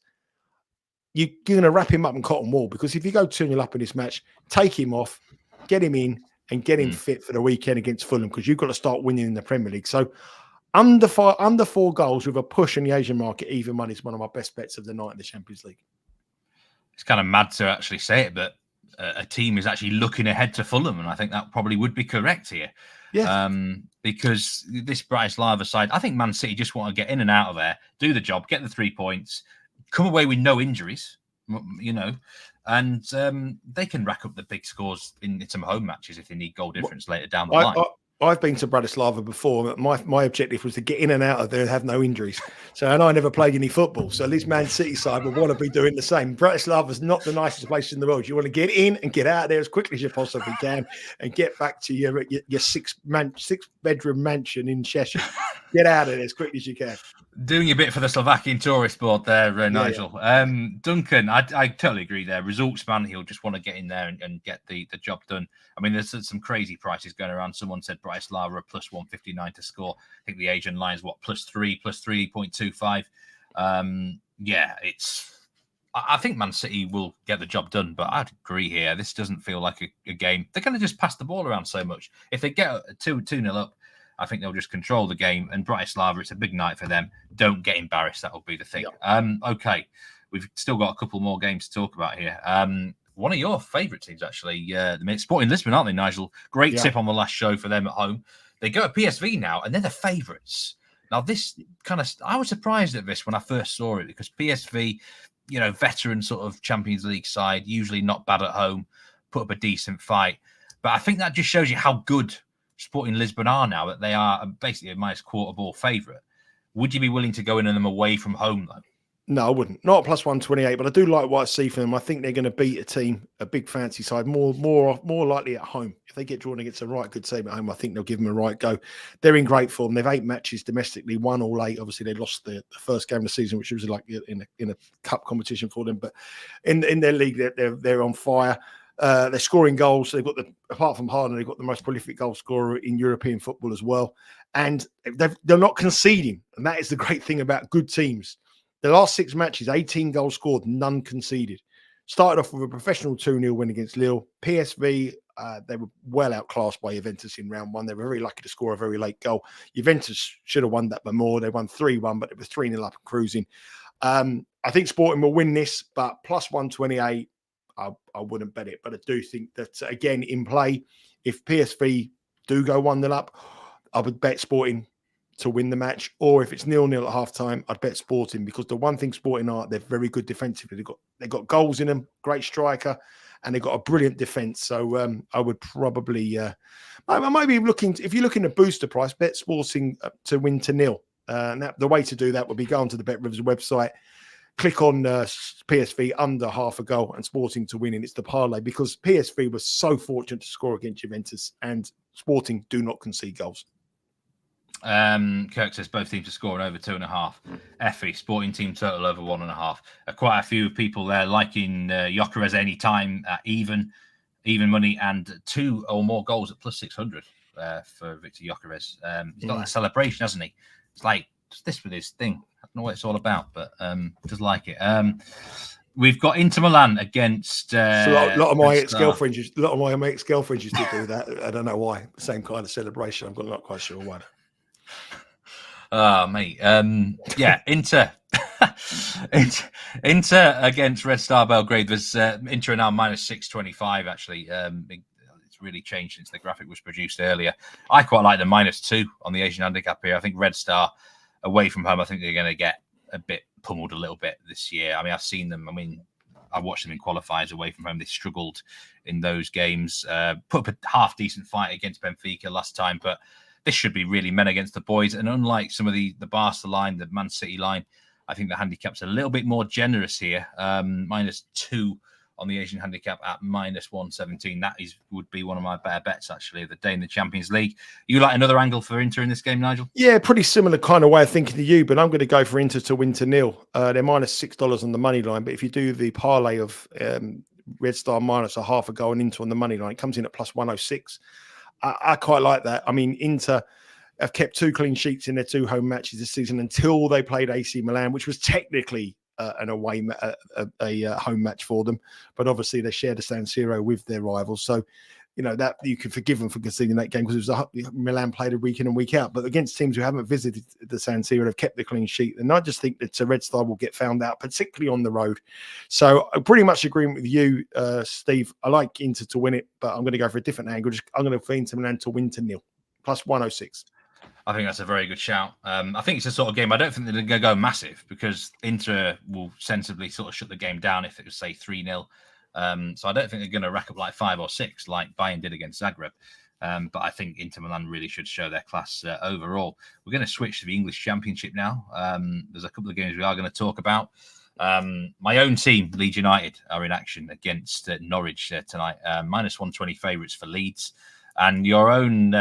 S2: you're going to wrap him up in cotton wool, because if you go 2-0 up in this match, take him off, get him in, and get him fit for the weekend against Fulham, because you've got to start winning in the Premier League. So under 4 goals with a push in the Asian market, even money is one of my best bets of the night in the Champions League.
S1: It's kind of mad to actually say it, but a team is actually looking ahead to Fulham, and I think that probably would be correct here.
S2: Yeah.
S1: Because this Bratislava side, I think Man City just want to get in and out of there, do the job, get the 3 points, come away with no injuries, and they can rack up the big scores in some home matches if they need goal difference later down the line.
S2: I've been to Bratislava before. My objective was to get in and out of there and have no injuries. And I never played any football. So at least Man City side would want to be doing the same. Bratislava's not the nicest place in the world. You want to get in and get out of there as quickly as you possibly can and get back to your 6-bedroom mansion in Cheshire. Get out of there as quickly as you can.
S1: Doing a bit for the Slovakian tourist board there, Nigel. Yeah. Duncan, I totally agree there. Results man, he'll just want to get in there and get the job done. I mean, there's some crazy prices going around. Someone said Bratislava are plus 159 to score. I think the Asian line is plus 3.25. I think Man City will get the job done, but I'd agree here. This doesn't feel like a game. They're going to just pass the ball around so much. If they get 2-0 up, I think they'll just control the game. And Bratislava, it's a big night for them. Don't get embarrassed. That will be the thing. Yep. Okay. We've still got a couple more games to talk about here. One of your favourite teams, actually, the Sporting Lisbon, aren't they, Nigel? Great tip on the last show for them at home. They go to PSV now, and they're the favourites. Now, this I was surprised at this when I first saw it, because PSV, veteran sort of Champions League side, usually not bad at home, put up a decent fight. But I think that just shows you how good Sporting Lisbon are now, that they are basically a minus quarter ball favourite. Would you be willing to go in on them away from home, though?
S2: No, I wouldn't. Not plus 128, but I do like what I see from them. I think they're going to beat a big fancy side, more likely at home. If they get drawn against a right good team at home, I think they'll give them a right go. They're in great form. They've 8 matches domestically, 1 all 8. Obviously, they lost the first game of the season, which was like in a cup competition for them. But in their league, they're on fire. They're scoring goals. They've got apart from Haaland, they've got the most prolific goal scorer in European football as well. And they're not conceding. And that is the great thing about good teams. The last 6 matches, 18 goals scored, none conceded. Started off with a professional 2-0 win against Lille. PSV, they were well outclassed by Juventus in round 1. They were very lucky to score a very late goal. Juventus should have won that by more. They won 3-1, but it was 3-0 up and cruising. I think Sporting will win this, but plus 128, I wouldn't bet it. But I do think that, again, in play, if PSV do go 1-0 up, I would bet Sporting to win the match. Or if it's 0-0 at half-time, I'd bet Sporting, because the one thing Sporting are, they're very good defensively. They've got goals in them, great striker, and they've got a brilliant defence. So I would probably, I might be looking, if you're looking at booster price, bet Sporting to win to 0. And the way to do that would be go onto the Bet Rivers website, click on PSV under half a goal and Sporting to win, and it's the parlay, because PSV was so fortunate to score against Juventus, and Sporting do not concede goals.
S1: Kirk says both teams to score over 2.5. Effie, Sporting team total over 1.5. Quite a few people there liking Gyökeres any time at even money, and 2 or more goals at plus 600 for Victor Gyökeres. He's got that celebration, hasn't he? It's like just this with his thing. I don't know what it's all about, but just like it. We've got Inter Milan against.
S2: A lot of my ex-girlfriends used to do that. I don't know why. Same kind of celebration. I'm not quite sure why.
S1: Oh, mate. Yeah, Inter. Inter against Red Star Belgrade. There's Inter now minus 625. Actually, it's really changed since the graphic was produced earlier. I quite like the -2 on the Asian handicap here. I think Red Star away from home, I think they're going to get a bit pummeled a little bit this year. I mean, I've seen them. I mean, I watched them in qualifiers away from home. They struggled in those games. Put up a half decent fight against Benfica last time, but this should be really men against the boys. And unlike some of the Barca line, the Man City line, I think the handicap's a little bit more generous here. -2 on the Asian handicap at -117. That would be one of my better bets, actually, of the day in the Champions League. You like another angle for Inter in this game, Nigel?
S2: Yeah, pretty similar kind of way of thinking to you, but I'm going to go for Inter to win to 0. They're -$6 on the money line, but if you do the parlay of Red Star minus a half a goal and Inter on the money line, it comes in at plus 106. I quite like that. I mean, Inter have kept 2 clean sheets in their 2 home matches this season until they played AC Milan, which was technically an away home match for them, but obviously they shared a San Siro with their rivals. So, you know, that you can forgive them for conceding that game because it was Milan played it week in and week out. But against teams who haven't visited the San Siro, they've kept the clean sheet. And I just think that Red Star will get found out, particularly on the road. So I pretty much agreement with you, Steve. I like Inter to win it, but I'm going to go for a different angle. I'm going to for Inter Milan to win to 0, plus 106.
S1: I think that's a very good shout. I think it's a sort of game. I don't think they're going to go massive because Inter will sensibly sort of shut the game down if it was, say, 3-0. So I don't think they're going to rack up like 5 or 6 like Bayern did against Zagreb. But I think Inter Milan really should show their class overall. We're going to switch to the English Championship now. There's a couple of games we are going to talk about. My own team, Leeds United, are in action against Norwich tonight. -120 favourites for Leeds. And your own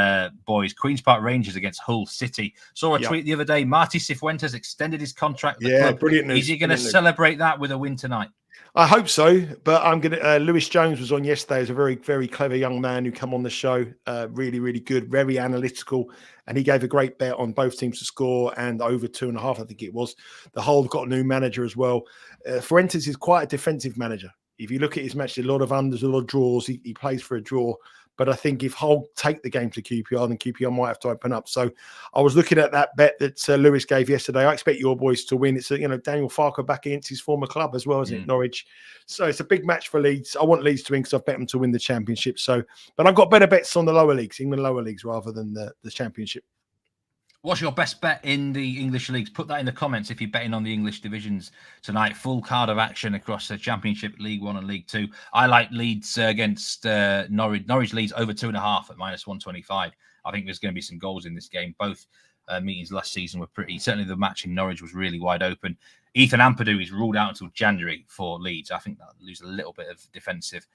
S1: boys, Queen's Park Rangers against Hull City. Saw a tweet the other day. Marty Cifuentes extended his contract with the club.
S2: Brilliant news.
S1: Is he going to celebrate that with a win tonight?
S2: I hope so, but I'm going to. Lewis Jones was on yesterday. He's a very, very clever young man who come on the show. Really, really good, very analytical, and he gave a great bet on both teams to score and over 2.5. I think it was. The Hull got a new manager as well. Fuentes is quite a defensive manager. If you look at his match, a lot of unders, a lot of draws. He plays for a draw. But I think if Hull take the game to QPR, then QPR might have to open up. So I was looking at that bet that Lewis gave yesterday. I expect your boys to win. It's Daniel Farker back against his former club as well, isn't it, Norwich? So it's a big match for Leeds. I want Leeds to win because I've bet them to win the Championship. So, but I've got better bets on the lower leagues, England lower leagues, rather than the Championship.
S1: What's your best bet in the English leagues? Put that in the comments if you're betting on the English divisions tonight. Full card of action across the Championship, League 1 and League 2. I like Leeds against Norwich. Norwich leads over 2.5 at -125. I think there's going to be some goals in this game. Both meetings last season were pretty. Certainly the match in Norwich was really wide open. Ethan Ampadu is ruled out until January for Leeds. I think that'll lose a little bit of defensive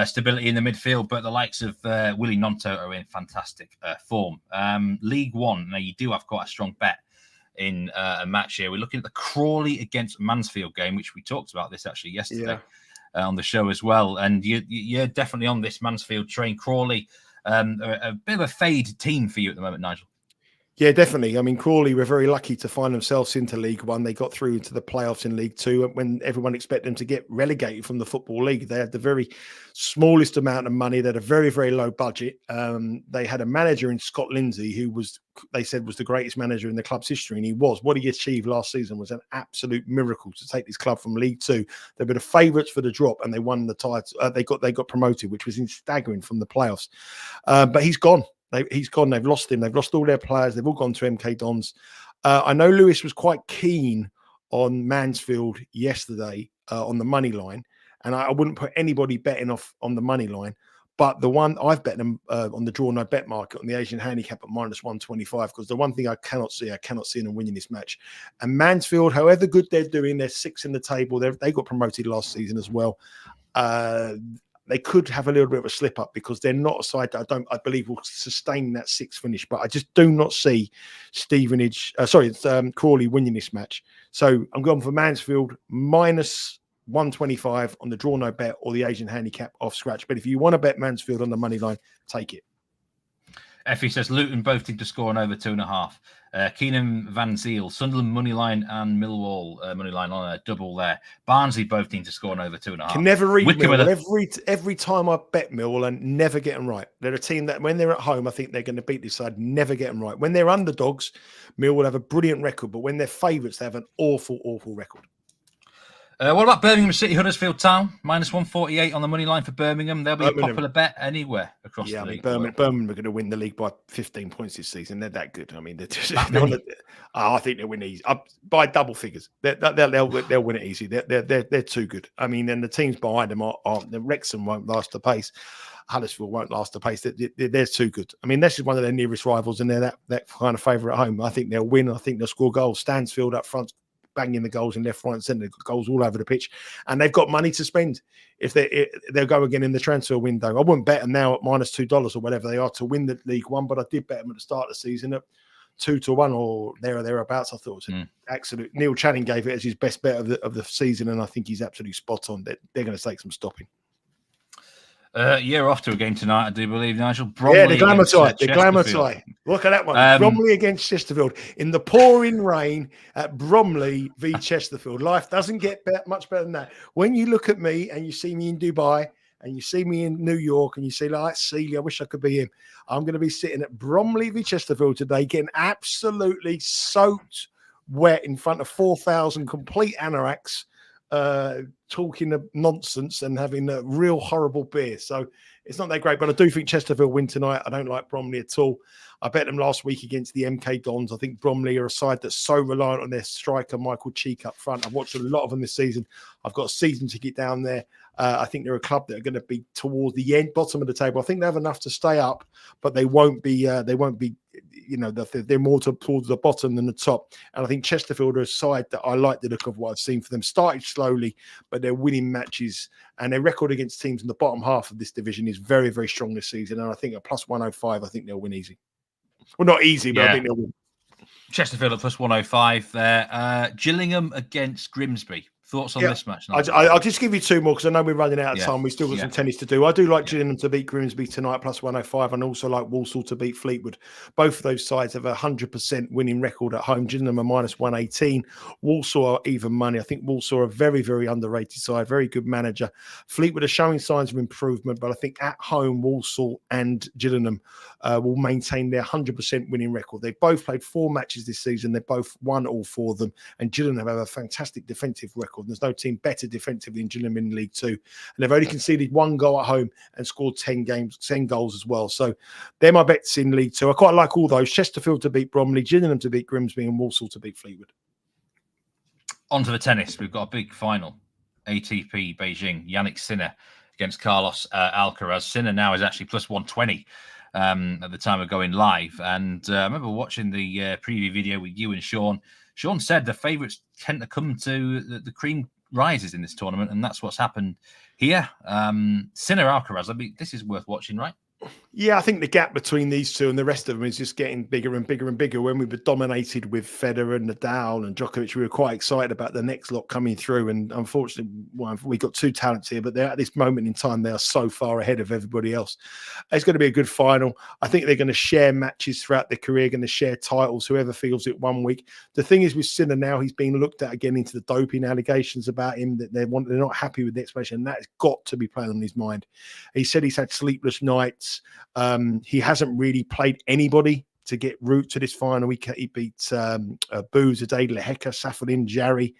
S1: stability in the midfield, but the likes of Willie Gnonto are in fantastic form. League 1, now you do have quite a strong bet in a match here. We're looking at the Crawley against Mansfield game, which we talked about this actually yesterday on the show as well. And you're definitely on this Mansfield train. Crawley, a bit of a fade team for you at the moment, Nigel.
S2: Yeah, definitely. I mean, Crawley were very lucky to find themselves into League 1. They got through into the playoffs in League 2 when everyone expected them to get relegated from the Football League. They had the very smallest amount of money. They had a very, very low budget. They had a manager in Scott Lindsay who they said was the greatest manager in the club's history, and he was. What he achieved last season was an absolute miracle to take this club from League 2. They were the favourites for the drop, and they won the title. They got promoted, which was staggering from the playoffs. But he's gone. He's gone. They've lost him. They've lost all their players. They've all gone to MK Dons. I know Lewis was quite keen on Mansfield yesterday on the money line. and I wouldn't put anybody betting off on the money line. But the one I've bet them on the draw no bet market on the Asian handicap at -125, because the one thing I cannot see them winning this match. And Mansfield, however good they're doing, they're 6th in the table. They got promoted last season as well. They could have a little bit of a slip up because they're not a side that I believe will sustain that 6th finish. But I just do not see Crawley winning this match. So I'm going for Mansfield -125 on the draw no bet or the Asian handicap off scratch. But if you want to bet Mansfield on the money line, take it.
S1: Effie says Luton both team to score on over 2.5. Keenan Van Ziel, Sunderland money line and Millwall money line on a double there. Barnsley both team to score on over 2.5.
S2: Can never read Millwall. Every time I bet Millwall and never get them right. They're a team that when they're at home, I think they're going to beat this side. Never get them right. When they're underdogs, Millwall have a brilliant record, but when they're favourites, they have an awful, awful record.
S1: What about Birmingham City, Huddersfield Town? -148 on the money line for Birmingham. They'll be a popular bet anywhere across the league.
S2: Birmingham are going to win the league by 15 points this season. They're that good. I mean, they're just, I think they'll win easy by double figures. They'll win it easy. They're too good. I mean, and the teams behind them are the Wrexham won't last the pace. Huddersfield won't last the pace. They're too good. I mean, this is one of their nearest rivals, and they're that kind of favourite at home. I think they'll win. I think they'll score goals. Stansfield up front, banging the goals in left, right, and centre. They've got goals all over the pitch, and they've got money to spend. If they'll go again in the transfer window, I wouldn't bet them now at -$2 or whatever they are to win the League One, but I did bet them at the start of the season at 2-1 or thereabouts. I thought it was absolute. Neil Channing gave it as his best bet of the season, and I think he's absolutely spot on. They're going to take some stopping.
S1: You're off to a game tonight, I do believe, Nigel. Bromley,
S2: yeah, the glamour tie. The glamour tie. Look at that one. Bromley against Chesterfield in the pouring rain at Bromley v Chesterfield. Life doesn't get much better than that. When you look at me and you see me in Dubai and you see me in New York and you see like Seeley, I wish I could be him. I'm going to be sitting at Bromley v Chesterfield today, getting absolutely soaked wet in front of 4,000 complete anoraks. Talking nonsense and having a real horrible beer. So it's not that great, but I do think Chesterfield win tonight. I don't like Bromley at all. I bet them last week against the MK Dons. I think Bromley are a side that's so reliant on their striker, Michael Cheek, up front. I've watched a lot of them this season. I've got a season ticket down there. I think they're a club that are going to be towards the bottom of the table. I think they have enough to stay up, but they won't be. They're more towards the bottom than the top. And I think Chesterfield are a side that I like the look of what I've seen for them. Started slowly, but they're winning matches, and their record against teams in the bottom half of this division is very, very strong this season. And I think at +105, I think they'll win easy. Well, not easy, but I think they'll win.
S1: Chesterfield at +105 there. Gillingham against Grimsby. Thoughts on this match?
S2: I'll just give you two more because I know we're running out of time. We've still got some tennis to do. I do like Gillingham to beat Grimsby tonight, +105, and also like Walsall to beat Fleetwood. Both of those sides have a 100% winning record at home. Gillingham are -118. Walsall are even money. I think Walsall are a very, very underrated side, very good manager. Fleetwood are showing signs of improvement, but I think at home, Walsall and Gillingham will maintain their 100% winning record. They've both played 4 matches this season. They've both won all 4 of them, and Gillingham have a fantastic defensive record. There's no team better defensively than Gillingham in League 2. And they've only conceded 1 goal at home and scored 10 goals as well. So they're my bets in League 2. I quite like all those. Chesterfield to beat Bromley, Gillingham to beat Grimsby, and Walsall to beat Fleetwood.
S1: On to the tennis. We've got a big final. ATP Beijing. Yannick Sinner against Carlos Alcaraz. Sinner now is actually +120 at the time of going live. And I remember watching the preview video with you and Sean. Sean said the favourites tend to come to the cream rises in this tournament, and that's what's happened here. Sinner Alcaraz, I mean, this is worth watching, right?
S2: Yeah, I think the gap between these two and the rest of them is just getting bigger and bigger and bigger. When we were dominated with Federer and Nadal and Djokovic, we were quite excited about the next lot coming through. And unfortunately, we got 2 talents here, but they're at this moment in time, they are so far ahead of everybody else. It's going to be a good final. I think they're going to share matches throughout their career, going to share titles, whoever feels it one week. The thing is with Sinner now, he's being looked at again into the doping allegations about him, that they're not happy with the explanation. And that's got to be playing on his mind. He said he's had sleepless nights. He hasn't really played anybody to get route to this final. He beat Booz, Adade, Leheka, Safalin, Jarry.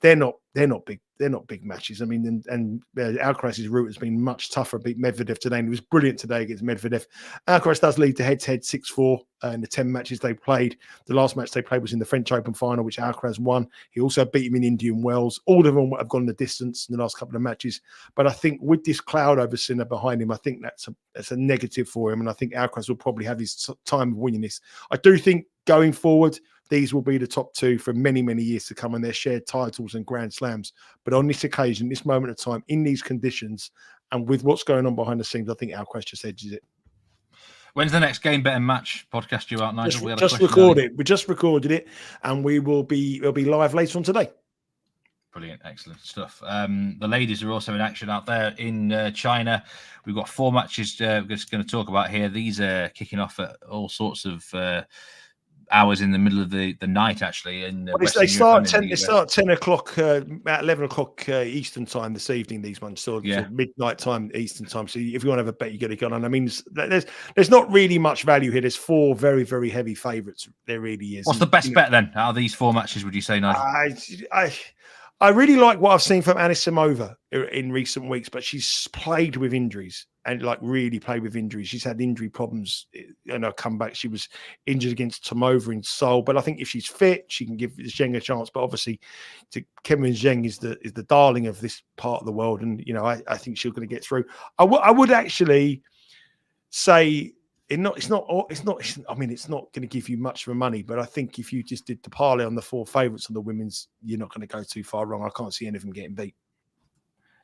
S2: they're not big. They're not big matches. I mean, and Alcaraz's route has been much tougher. Beat Medvedev today, and he was brilliant today against Medvedev. Alcaraz does lead the head-to-head 6-4 in the 10 matches they played. The last match they played was in the French Open final, which Alcaraz won. He also beat him in Indian Wells. All of them have gone the distance in the last couple of matches. But I think with this cloud over Sinner behind him, I think that's a negative for him. And I think Alcaraz will probably have his time of winning this. I do think going forward, these will be the top two for many, many years to come, and their shared titles and Grand Slams. But on this occasion, this moment of time, in these conditions, and with what's going on behind the scenes, I think Alcaraz just edges it.
S1: When's the next Game Betting Match podcast due out, Nigel?
S2: We just recorded it, and we'll be live later on today.
S1: Brilliant, excellent stuff. The ladies are also in action out there in China. We've got 4 matches we're just going to talk about here. These are kicking off at all sorts of hours in the middle of the night, actually. And
S2: they start 10 o'clock, at 11 o'clock Eastern time this evening. These ones, so midnight time Eastern time. So if you want to have a bet, you get it going on. I mean, there's not really much value here. There's 4 very, very heavy favourites. There really is.
S1: What's the best bet then out of these 4 matches? Would you say, Nigel?
S2: I really like what I've seen from Anisimova in recent weeks, but she's played with injuries and really played with injuries. She's had injury problems in her comeback. She was injured against Tomova in Seoul, but I think if she's fit, she can give Zheng a chance. But obviously, Kevin Zheng is the darling of this part of the world, and I think she's going to get through. I would actually say. It's not going to give you much of a money, but I think if you just did the parlay on the 4 favourites on the women's, you're not going to go too far wrong. I can't see any of them getting beat.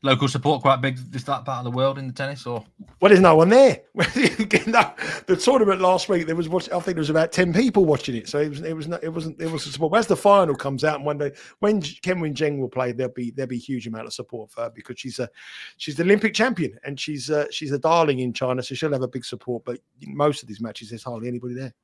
S1: Local support quite big this that part of the world in the tennis, or
S2: there's no one there. The tournament last week, I think there was about 10 people watching it, so it wasn't support. But as the final comes out, and one day when Kenwin Zheng will play, there'll be a huge amount of support for her because she's the Olympic champion and she's a darling in China, so she'll have a big support. But in most of these matches, there's hardly anybody there.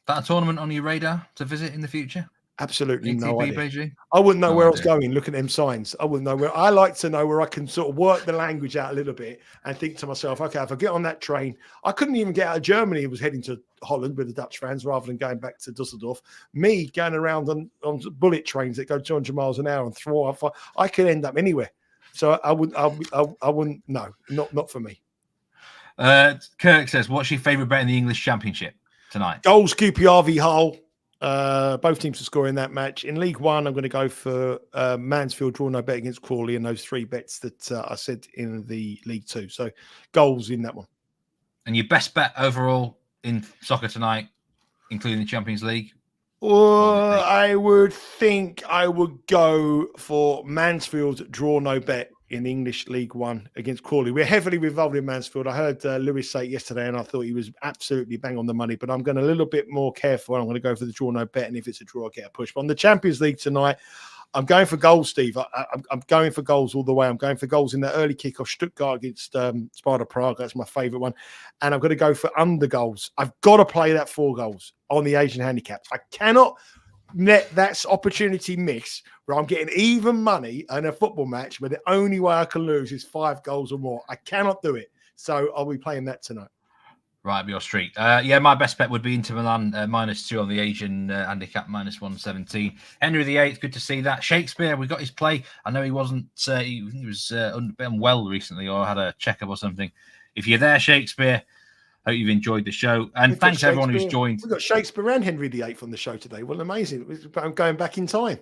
S1: That a tournament on your radar to visit in the future?
S2: Absolutely
S1: ATP
S2: no idea.
S1: Beijing?
S2: I wouldn't know where I was going. Look at them signs. I wouldn't know where. I like to know where I can sort of work the language out a little bit and think to myself, okay, if I get on that train, I couldn't even get out of Germany. I was heading to Holland with the Dutch fans rather than going back to Dusseldorf. Me going around on bullet trains that go 200 miles an hour and throw off. I could end up anywhere. So I wouldn't. No, not for me.
S1: Kirk says, what's your favourite bet in the English Championship tonight?
S2: Goals, QPR v Hull. Both teams to score in that match. In League One, I'm going to go for Mansfield draw no bet against Crawley, and those 3 bets that I said in the League Two. So goals in that one.
S1: And your best bet overall in soccer tonight, including the Champions League?
S2: I would think I would go for Mansfield draw no bet in English League One against Crawley. We're heavily involved in Mansfield. I heard Lewis say it yesterday, and I thought he was absolutely bang on the money. But I'm going a little bit more careful. I'm going to go for the draw no bet, and if it's a draw, I'll get a push. But on the Champions League tonight, I'm going for goals, Steve. I'm going for goals all the way. I'm going for goals in the early kickoff. Stuttgart against Sparta Prague. That's my favourite one. And I'm going to go for under goals. I've got to play that 4 goals on the Asian handicaps. I cannot let that opportunity miss where I'm getting even money in a football match where the only way I can lose is 5 goals or more. I cannot do it. So I'll be playing that tonight.
S1: Right, your street. My best bet would be Inter Milan -2 on the Asian handicap -117. Henry VIII, good to see that. Shakespeare, we got his play. I know he wasn't. He was unwell recently, or had a checkup or something. If you're there, Shakespeare, hope you've enjoyed the show. And thanks to everyone who's joined.
S2: We've got Shakespeare and Henry VIII on the show today. Well, amazing. I'm going back in time.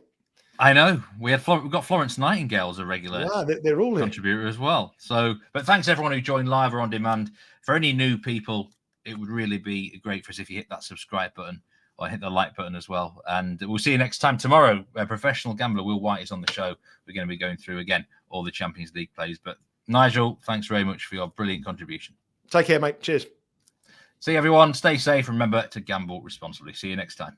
S1: I know. We've got Florence Nightingale as a regular
S2: they're all
S1: contributor as well. So, but thanks everyone who joined live or on demand. For any new people, it would really be great for us if you hit that subscribe button or hit the like button as well. And we'll see you next time. Tomorrow, professional gambler Will White is on the show. We're going to be going through again all the Champions League plays. But Nigel, thanks very much for your brilliant contribution.
S2: Take care, mate. Cheers.
S1: See you, everyone. Stay safe. Remember to gamble responsibly. See you next time.